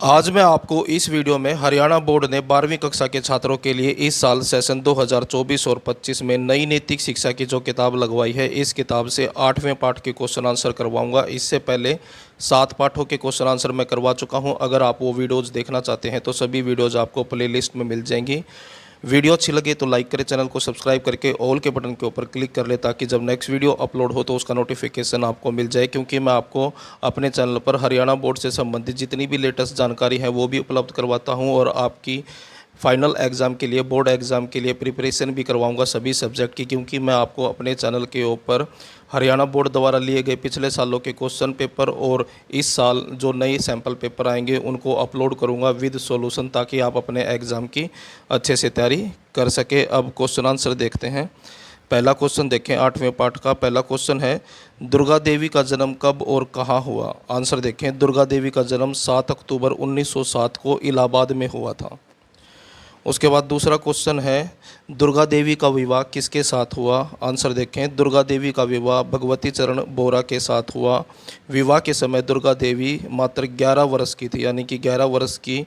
आज मैं आपको इस वीडियो में हरियाणा बोर्ड ने 12वीं कक्षा के छात्रों के लिए इस साल सेशन 2024 और 25 में नई नैतिक शिक्षा की जो किताब लगवाई है, इस किताब से 8वें पाठ के क्वेश्चन आंसर करवाऊंगा। इससे पहले 7 पाठों के क्वेश्चन आंसर मैं करवा चुका हूं। अगर आप वो वीडियोज़ देखना चाहते हैं तो सभी वीडियोज़ आपको प्लेलिस्ट में मिल जाएंगी। वीडियो अच्छी लगे तो लाइक करें, चैनल को सब्सक्राइब करके ऑल के बटन के ऊपर क्लिक कर ले ताकि जब नेक्स्ट वीडियो अपलोड हो तो उसका नोटिफिकेशन आपको मिल जाए। क्योंकि मैं आपको अपने चैनल पर हरियाणा बोर्ड से संबंधित जितनी भी लेटेस्ट जानकारी है वो भी उपलब्ध करवाता हूं और आपकी फाइनल एग्ज़ाम के लिए, बोर्ड एग्ज़ाम के लिए प्रिपरेशन भी करवाऊंगा सभी सब्जेक्ट की। क्योंकि मैं आपको अपने चैनल के ऊपर हरियाणा बोर्ड द्वारा लिए गए पिछले सालों के क्वेश्चन पेपर और इस साल जो नए सैम्पल पेपर आएंगे उनको अपलोड करूंगा विद सॉल्यूशन, ताकि आप अपने एग्ज़ाम की अच्छे से तैयारी कर सके। अब क्वेश्चन आंसर देखते हैं। पहला क्वेश्चन देखें, 8वें पाठ का पहला क्वेश्चन है, दुर्गा देवी का जन्म कब और कहाँ हुआ? आंसर देखें, दुर्गा देवी का जन्म 7 अक्टूबर 1907 को इलाहाबाद में हुआ था। उसके बाद दूसरा क्वेश्चन है, दुर्गा देवी का विवाह किसके साथ हुआ? आंसर देखें, दुर्गा देवी का विवाह भगवती चरण बोरा के साथ हुआ। विवाह के समय दुर्गा देवी मात्र 11 वर्ष की थी, यानी कि 11 वर्ष की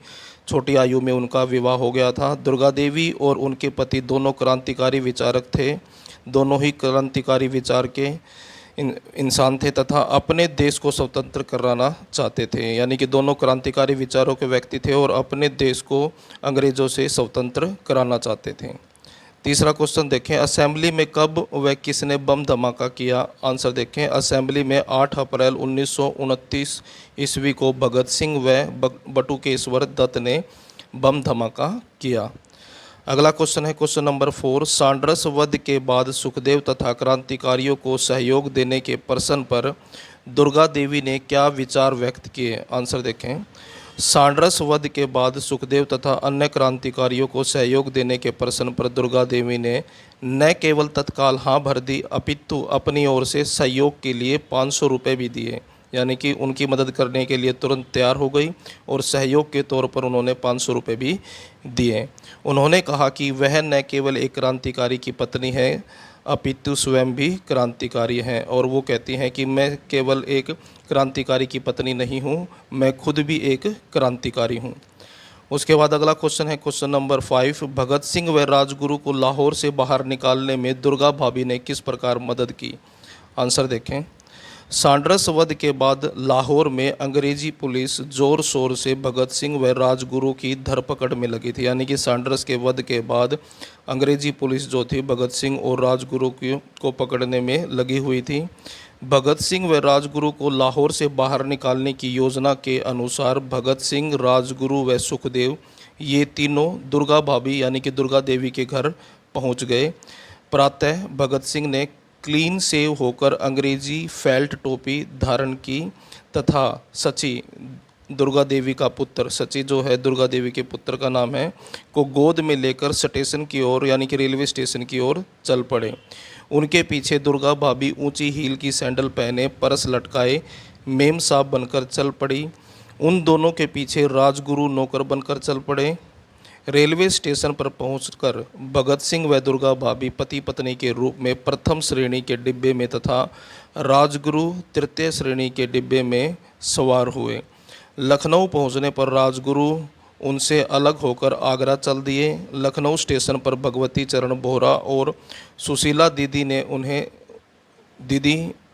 छोटी आयु में उनका विवाह हो गया था। दुर्गा देवी और उनके पति दोनों क्रांतिकारी विचारक थे, दोनों ही क्रांतिकारी विचार के इंसान थे तथा अपने देश को स्वतंत्र कराना चाहते थे। यानी कि दोनों क्रांतिकारी विचारों के व्यक्ति थे और अपने देश को अंग्रेज़ों से स्वतंत्र कराना चाहते थे। तीसरा क्वेश्चन देखें, असेंबली में कब व किसने बम धमाका किया? आंसर देखें, असेंबली में 8 अप्रैल 1929 ईस्वी को भगत सिंह व बटुकेश्वर दत्त ने बम धमाका किया। अगला क्वेश्चन है क्वेश्चन नंबर 4, सांड्रस वध के बाद सुखदेव तथा क्रांतिकारियों को सहयोग देने के प्रश्न पर दुर्गा देवी ने क्या विचार व्यक्त किए? आंसर देखें, सांड्रस वध के बाद सुखदेव तथा अन्य क्रांतिकारियों को सहयोग देने के प्रश्न पर दुर्गा देवी ने न केवल तत्काल हाँ भर दी अपितु अपनी ओर से सहयोग के लिए 500 रुपये भी दिए। यानी कि उनकी मदद करने के लिए तुरंत तैयार हो गई और सहयोग के तौर पर उन्होंने 500 रुपये भी दिए। उन्होंने कहा कि वह न केवल एक क्रांतिकारी की पत्नी है अपितु स्वयं भी क्रांतिकारी हैं, और वो कहती हैं कि मैं केवल एक क्रांतिकारी की पत्नी नहीं हूँ, मैं खुद भी एक क्रांतिकारी हूँ। उसके बाद अगला क्वेश्चन है क्वेश्चन नंबर 5, भगत सिंह व राजगुरु को लाहौर से बाहर निकालने में दुर्गा भाभी ने किस प्रकार मदद की? आंसर देखें, सांड्रस वध के बाद लाहौर में अंग्रेजी पुलिस जोर शोर से भगत सिंह व राजगुरु की धरपकड़ में लगी थी। यानी कि सांड्रस के वध के बाद अंग्रेजी पुलिस जो थी भगत सिंह और राजगुरु को पकड़ने में लगी हुई थी। भगत सिंह व राजगुरु को लाहौर से बाहर निकालने की योजना के अनुसार भगत सिंह, राजगुरु व सुखदेव ये तीनों दुर्गा भाभी यानी कि दुर्गा देवी के घर पहुंच गए। प्रातः भगत सिंह ने क्लीन सेव होकर अंग्रेजी फेल्ट टोपी धारण की तथा सची, दुर्गा देवी का पुत्र सची जो है दुर्गा देवी के पुत्र का नाम है, को गोद में लेकर स्टेशन की ओर यानी कि रेलवे स्टेशन की ओर चल पड़े। उनके पीछे दुर्गा भाभी ऊंची हील की सैंडल पहने परस लटकाए मेम साहब बनकर चल पड़ी। उन दोनों के पीछे राजगुरु नौकर बनकर चल पड़े। रेलवे स्टेशन पर पहुंचकर भगत सिंह व दुर्गा भाभी पति पत्नी के रूप में प्रथम श्रेणी के डिब्बे में तथा राजगुरु तृतीय श्रेणी के डिब्बे में सवार हुए। लखनऊ पहुंचने पर राजगुरु उनसे अलग होकर आगरा चल दिए। लखनऊ स्टेशन पर भगवती चरण बोहरा और सुशीला दीदी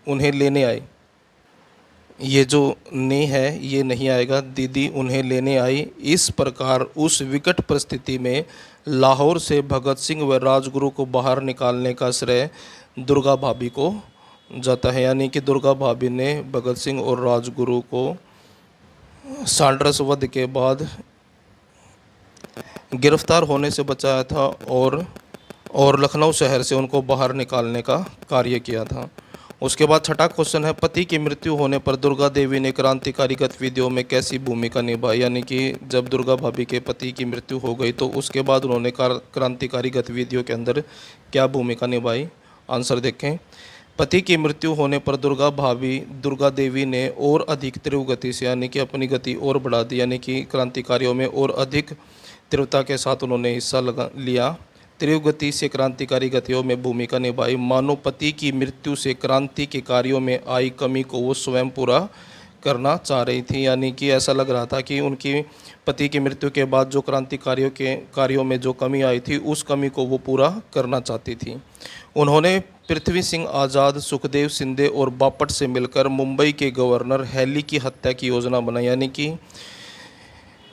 उन्हें लेने आई। ये जो ने है ये नहीं आएगा, दीदी उन्हें लेने आई। इस प्रकार उस विकट परिस्थिति में लाहौर से भगत सिंह व राजगुरु को बाहर निकालने का श्रेय दुर्गा भाभी को जाता है। यानी कि दुर्गा भाभी ने भगत सिंह और राजगुरु को सांड्रस वध के बाद गिरफ्तार होने से बचाया था और लखनऊ शहर से उनको बाहर निकालने का कार्य किया था। उसके बाद छठा क्वेश्चन है, पति की मृत्यु होने पर दुर्गा देवी ने क्रांतिकारी गतिविधियों में कैसी भूमिका निभाई? यानी कि जब दुर्गा भाभी के पति की मृत्यु हो गई तो उसके बाद उन्होंने क्रांतिकारी गतिविधियों के अंदर क्या भूमिका निभाई? आंसर देखें, पति की मृत्यु होने पर दुर्गा देवी ने और अधिक तीव्र गति से यानी कि अपनी गति और बढ़ा दी। यानी कि क्रांतिकारियों में और अधिक तीव्रता के साथ उन्होंने हिस्सा लिया। तीव्र गति से क्रांतिकारी गतियों में भूमिका निभाई। मानव पति की मृत्यु से क्रांति के कार्यों में आई कमी को वो स्वयं पूरा करना चाह रही थी, यानी कि ऐसा लग रहा था कि उनकी पति की मृत्यु के बाद जो क्रांतिकारियों के कार्यों में जो कमी आई थी उस कमी को वो पूरा करना चाहती थी। उन्होंने पृथ्वी सिंह आज़ाद, सुखदेव शिंदे और बापट से मिलकर मुंबई के गवर्नर हैली की हत्या की योजना बनाई। यानी कि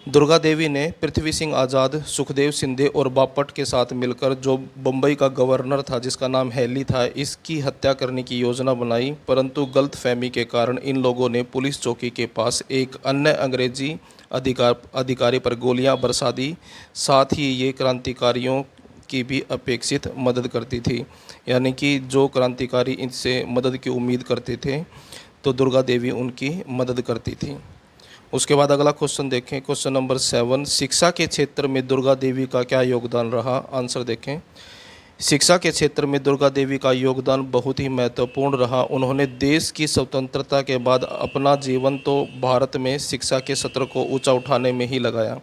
दुर्गा देवी ने पृथ्वी सिंह आज़ाद, सुखदेव शिंदे और बापट के साथ मिलकर जो बम्बई का गवर्नर था जिसका नाम हैली था, इसकी हत्या करने की योजना बनाई, परंतु गलतफहमी के कारण इन लोगों ने पुलिस चौकी के पास एक अन्य अंग्रेजी अधिकारी पर गोलियां बरसा दी। साथ ही ये क्रांतिकारियों की भी अपेक्षित मदद करती थी, यानी कि जो क्रांतिकारी इनसे मदद की उम्मीद करते थे तो दुर्गा देवी उनकी मदद करती थी। उसके बाद अगला क्वेश्चन देखें, क्वेश्चन नंबर 7, शिक्षा के क्षेत्र में दुर्गा देवी का क्या योगदान रहा? आंसर देखें। शिक्षा के क्षेत्र में दुर्गा देवी का योगदान बहुत ही महत्वपूर्ण रहा। उन्होंने देश की स्वतंत्रता के बाद अपना जीवन तो भारत में शिक्षा के स्तर को ऊंचा उठाने में ही लगाया।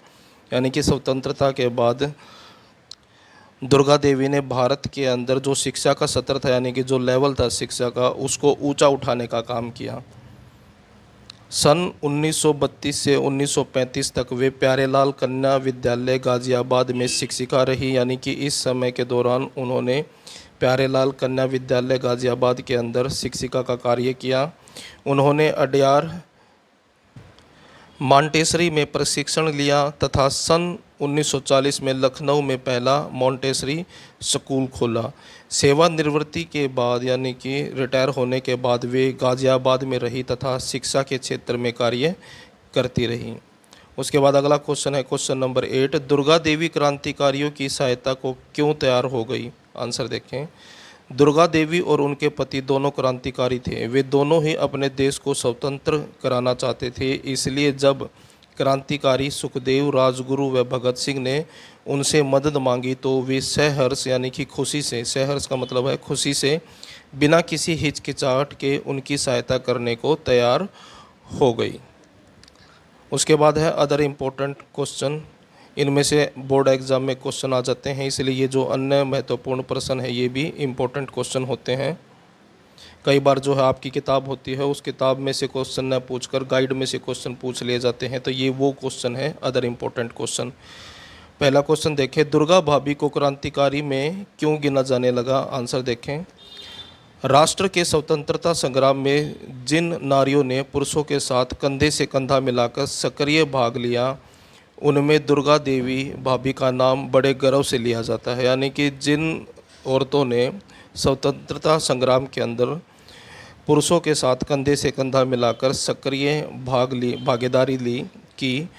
यानी कि स्वतंत्रता के बाद दुर्गा देवी ने भारत के अंदर जो शिक्षा का स्तर था, यानी कि जो लेवल था शिक्षा का, उसको ऊंचा उठाने का काम किया। सन 1932 से 1935 तक वे प्यारेलाल कन्या विद्यालय गाज़ियाबाद में शिक्षिका रही। यानी कि इस समय के दौरान उन्होंने प्यारेलाल कन्या विद्यालय गाज़ियाबाद के अंदर शिक्षिका का कार्य किया। उन्होंने अडयार मॉन्टेसरी में प्रशिक्षण लिया तथा सन 1940 में लखनऊ में पहला मॉन्टेसरी स्कूल खोला। सेवानिवृत्ति के बाद, यानी कि रिटायर होने के बाद, वे गाज़ियाबाद में रही तथा शिक्षा के क्षेत्र में कार्य करती रही। उसके बाद अगला क्वेश्चन है क्वेश्चन नंबर 8, दुर्गा देवी क्रांतिकारियों की सहायता को क्यों तैयार हो गई? आंसर देखें। दुर्गा देवी और उनके पति दोनों क्रांतिकारी थे। वे दोनों ही अपने देश को स्वतंत्र कराना चाहते थे। इसलिए जब क्रांतिकारी सुखदेव, राजगुरु व भगत सिंह ने उनसे मदद मांगी तो वे सहर्ष, यानी कि खुशी से, सहर्ष का मतलब है खुशी से, बिना किसी हिचकिचाहट के उनकी सहायता करने को तैयार हो गई। उसके बाद है अदर इम्पोर्टेंट क्वेश्चन। इनमें से बोर्ड एग्ज़ाम में क्वेश्चन आ जाते हैं, इसलिए ये जो अन्य महत्वपूर्ण प्रश्न है ये भी इम्पोर्टेंट क्वेश्चन होते हैं। कई बार जो है आपकी किताब होती है उस किताब में से क्वेश्चन न पूछकर गाइड में से क्वेश्चन पूछ लिए जाते हैं, तो ये वो क्वेश्चन है अदर इम्पोर्टेंट क्वेश्चन। पहला क्वेश्चन देखें, दुर्गा भाभी को क्रांतिकारी में क्यों गिना जाने लगा? आंसर देखें। राष्ट्र के स्वतंत्रता संग्राम में जिन नारियों ने पुरुषों के साथ कंधे से कंधा मिलाकर सक्रिय भाग लिया, उनमें दुर्गा देवी भाभी का नाम बड़े गर्व से लिया जाता है। यानी कि जिन औरतों ने स्वतंत्रता संग्राम के अंदर पुरुषों के साथ कंधे से कंधा मिलाकर सक्रिय भागीदारी ली की,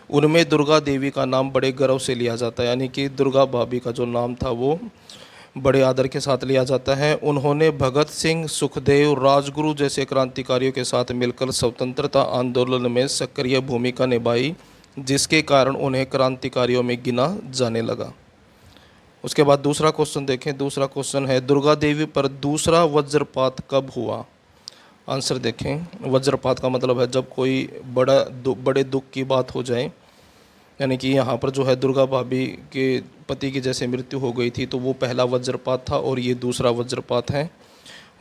उनमें दुर्गा देवी का नाम बड़े गर्व से लिया जाता है। यानी कि दुर्गा भाभी का जो नाम था वो बड़े आदर के साथ लिया जाता है। उन्होंने भगत सिंह, सुखदेव, राजगुरु जैसे क्रांतिकारियों के साथ मिलकर स्वतंत्रता आंदोलन में सक्रिय भूमिका निभाई, जिसके कारण उन्हें क्रांतिकारियों में गिना जाने लगा। उसके बाद दूसरा क्वेश्चन देखें। दूसरा क्वेश्चन है, दुर्गा देवी पर दूसरा वज्रपात कब हुआ? आंसर देखें। वज्रपात का मतलब है जब कोई बड़े दुख की बात हो जाए, यानी कि यहाँ पर जो है दुर्गा भाभी के पति की जैसे मृत्यु हो गई थी तो वो पहला वज्रपात था और ये दूसरा वज्रपात है।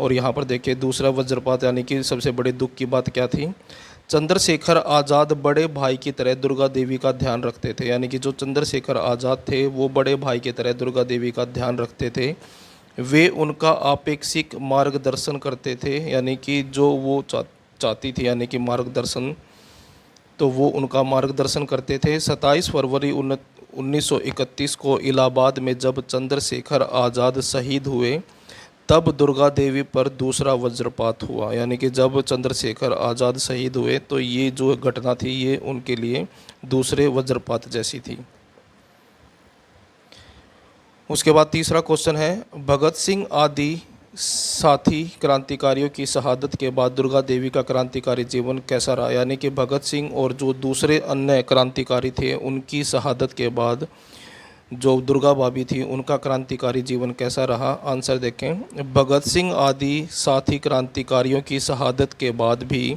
और यहाँ पर देखिए दूसरा वज्रपात यानी कि सबसे बड़े दुख की बात क्या थी? चंद्रशेखर आज़ाद बड़े भाई की तरह दुर्गा देवी का ध्यान रखते थे। यानी कि जो चंद्रशेखर आज़ाद थे वो बड़े भाई की तरह दुर्गा देवी का ध्यान रखते थे। वे उनका आपेक्षिक मार्गदर्शन करते थे, यानी कि जो वो चाहती थी, यानी कि मार्गदर्शन, तो वो उनका मार्गदर्शन करते थे। 27 फरवरी 1931 को इलाहाबाद में जब चंद्रशेखर आज़ाद शहीद हुए तब दुर्गा देवी पर दूसरा वज्रपात हुआ। यानी कि जब चंद्रशेखर आज़ाद शहीद हुए तो ये जो घटना थी ये उनके लिए दूसरे वज्रपात जैसी थी। उसके बाद तीसरा क्वेश्चन है, भगत सिंह आदि साथी क्रांतिकारियों की शहादत के बाद दुर्गा देवी का क्रांतिकारी जीवन कैसा रहा? यानी कि भगत सिंह और जो दूसरे अन्य क्रांतिकारी थे उनकी शहादत के बाद जो दुर्गा भाभी थी उनका क्रांतिकारी जीवन कैसा रहा? आंसर देखें। भगत सिंह आदि साथी क्रांतिकारियों की शहादत के बाद भी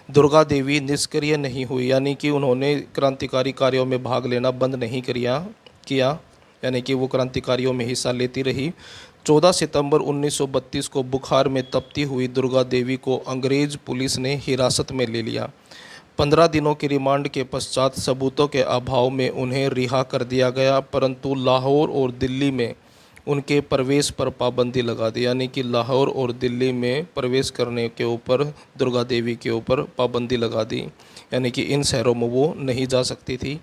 दुर्गा देवी निष्क्रिय नहीं हुई, यानी कि उन्होंने क्रांतिकारी कार्यों में भाग लेना बंद नहीं किया, यानी कि वो क्रांतिकारियों में हिस्सा लेती रही। 14 सितंबर 1932 को बुखार में तपती हुई दुर्गा देवी को अंग्रेज पुलिस ने हिरासत में ले लिया। 15 दिनों की रिमांड के पश्चात सबूतों के अभाव में उन्हें रिहा कर दिया गया, परंतु लाहौर और दिल्ली में उनके प्रवेश पर पाबंदी लगा दी। यानी कि लाहौर और दिल्ली में प्रवेश करने के ऊपर दुर्गा देवी के ऊपर पाबंदी लगा दी, यानी कि इन शहरों में वो नहीं जा सकती थी।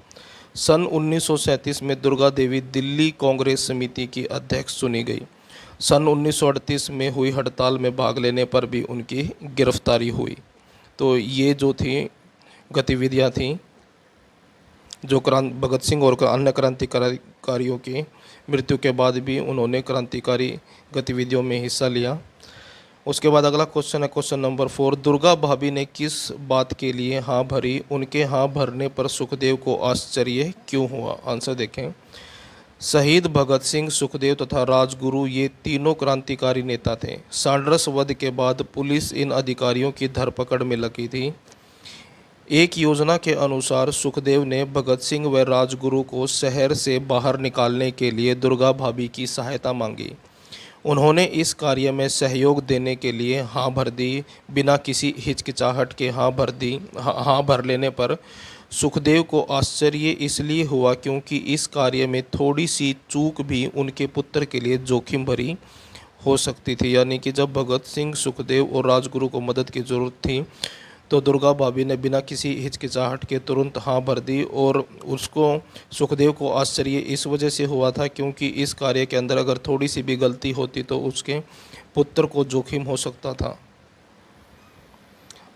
सन 1937 में दुर्गा देवी दिल्ली कांग्रेस समिति की अध्यक्ष चुनी गई। सन 1938 में हुई हड़ताल में भाग लेने पर भी उनकी गिरफ्तारी हुई। तो ये जो थी गतिविधियां थीं जो भगत सिंह और अन्य क्रांतिकारियों की मृत्यु के बाद भी उन्होंने क्रांतिकारी गतिविधियों में हिस्सा लिया। उसके बाद अगला क्वेश्चन है क्वेश्चन नंबर 4। दुर्गा भाभी ने किस बात के लिए हाँ भरी? उनके हाँ भरने पर सुखदेव को आश्चर्य क्यों हुआ? आंसर देखें। शहीद भगत सिंह, सुखदेव तथा राजगुरु ये तीनों क्रांतिकारी नेता थे। सांड्रस वध के बाद पुलिस इन अधिकारियों की धरपकड़ में लगी थी। एक योजना के अनुसार सुखदेव ने भगत सिंह व राजगुरु को शहर से बाहर निकालने के लिए दुर्गा भाभी की सहायता मांगी। उन्होंने इस कार्य में सहयोग देने के लिए हाँ भर दी। बिना किसी हिचकिचाहट के हाँ भर लेने पर सुखदेव को आश्चर्य इसलिए हुआ क्योंकि इस कार्य में थोड़ी सी चूक भी उनके पुत्र के लिए जोखिम भरी हो सकती थी। यानी कि जब भगत सिंह, सुखदेव और राजगुरु को मदद की ज़रूरत थी तो दुर्गा भाभी ने बिना किसी हिचकिचाहट के तुरंत हाँ भर दी। और उसको सुखदेव को आश्चर्य इस वजह से हुआ था क्योंकि इस कार्य के अंदर अगर थोड़ी सी भी गलती होती तो उसके पुत्र को जोखिम हो सकता था।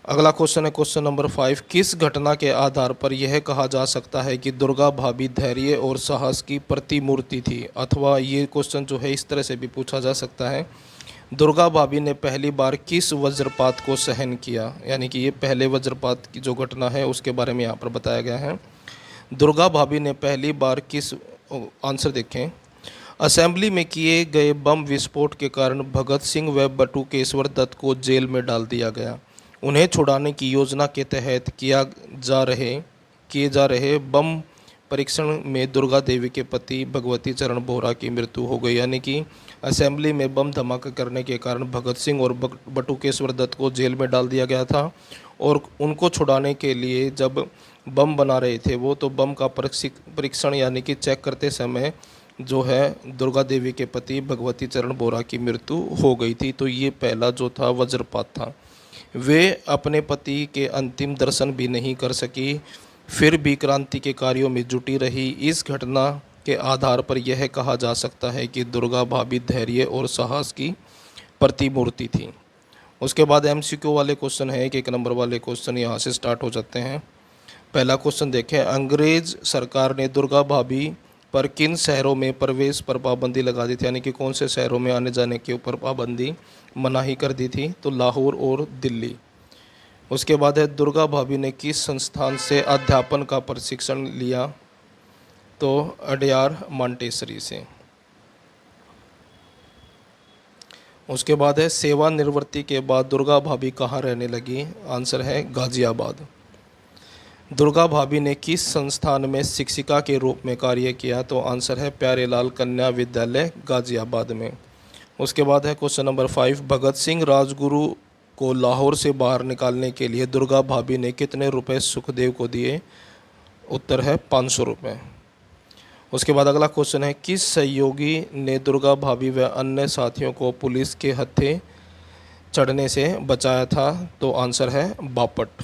अगला क्वेश्चन है क्वेश्चन नंबर 5। किस घटना के आधार पर यह कहा जा सकता है कि दुर्गा भाभी धैर्य और साहस की प्रतिमूर्ति थी? अथवा ये क्वेश्चन जो है इस तरह से भी पूछा जा सकता है, दुर्गा भाभी ने पहली बार किस वज्रपात को सहन किया? यानी कि ये पहले वज्रपात की जो घटना है उसके बारे में यहाँ पर बताया गया है। दुर्गा भाभी ने पहली बार किस, आंसर देखें। असेंबली में किए गए बम विस्फोट के कारण भगत सिंह व बटुकेश्वर दत्त को जेल में डाल दिया गया। उन्हें छुड़ाने की योजना के तहत किए जा रहे बम परीक्षण में दुर्गा देवी के पति भगवती चरण बोहरा की मृत्यु हो गई। यानी कि असेंबली में बम धमाका करने के कारण भगत सिंह और बटुकेश्वर दत्त को जेल में डाल दिया गया था और उनको छुड़ाने के लिए जब बम बना रहे थे वो, तो बम का परीक्षण यानी कि चेक करते समय जो है दुर्गा देवी के पति भगवती चरण बोहरा की मृत्यु हो गई थी। तो ये पहला जो था वज्रपात था। वे अपने पति के अंतिम दर्शन भी नहीं कर सकी, फिर भी क्रांति के कार्यों में जुटी रही। इस घटना के आधार पर यह कहा जा सकता है कि दुर्गा भाभी धैर्य और साहस की प्रतिमूर्ति थी। उसके बाद एमसीक्यू वाले क्वेश्चन है, एक नंबर वाले क्वेश्चन यहाँ से स्टार्ट हो जाते हैं। पहला क्वेश्चन देखें। अंग्रेज सरकार ने दुर्गा भाभी पर किन शहरों में प्रवेश पर पाबंदी लगा दी थी? यानी कि कौन से शहरों में आने जाने के ऊपर पाबंदी मनाही कर दी थी? तो लाहौर और दिल्ली। उसके बाद है दुर्गा भाभी ने किस संस्थान से अध्यापन का प्रशिक्षण लिया? तो अडयार मॉन्टेसरी से। उसके बाद है सेवानिवृत्ति के बाद दुर्गा भाभी कहाँ रहने लगी? आंसर है गाजियाबाद। दुर्गा भाभी ने किस संस्थान में शिक्षिका के रूप में कार्य किया? तो आंसर है प्यारेलाल कन्या विद्यालय गाजियाबाद में। उसके बाद है क्वेश्चन नंबर 5। भगत सिंह राजगुरु को लाहौर से बाहर निकालने के लिए दुर्गा भाभी ने कितने रुपए सुखदेव को दिए? उत्तर है 500 रुपये। उसके बाद अगला क्वेश्चन है किस सहयोगी ने दुर्गा भाभी व अन्य साथियों को पुलिस के हत्थे चढ़ने से बचाया था? तो आंसर है बापट।